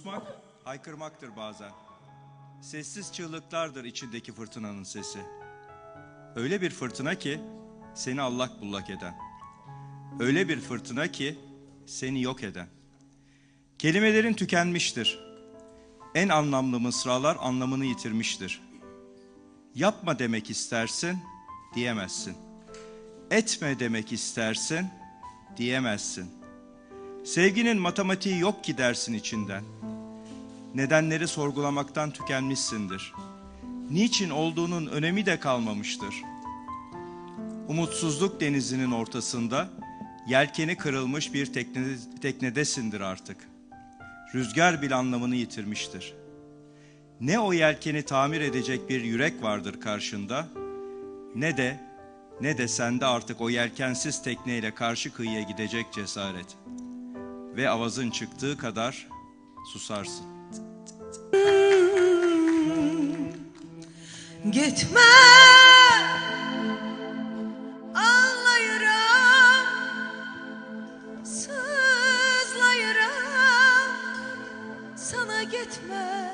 Susmak, haykırmaktır bazen. Sessiz çığlıklardır içindeki fırtınanın sesi. Öyle bir fırtına ki seni allak bullak eden. Öyle bir fırtına ki seni yok eden. Kelimelerin tükenmiştir. En anlamlı mısralar anlamını yitirmiştir. Yapma demek istersin, diyemezsin. Etme demek istersin, diyemezsin. Sevginin matematiği yok ki dersin içinden. Nedenleri sorgulamaktan tükenmişsindir. Niçin olduğunun önemi de kalmamıştır. Umutsuzluk denizinin ortasında yelkeni kırılmış bir teknedesindir artık. Rüzgar bile anlamını yitirmiştir. Ne o yelkeni tamir edecek bir yürek vardır karşında, ne de sende artık o yelkensiz tekneyle karşı kıyıya gidecek cesaret. Ve avazın çıktığı kadar susarsın. Gitme, ağlayırım, sızlayırım, sana gitme,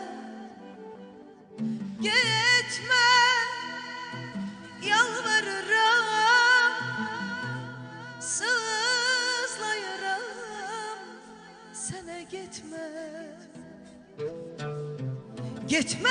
gitme, yalvarırım, sızlayırım, sana gitme, gitme.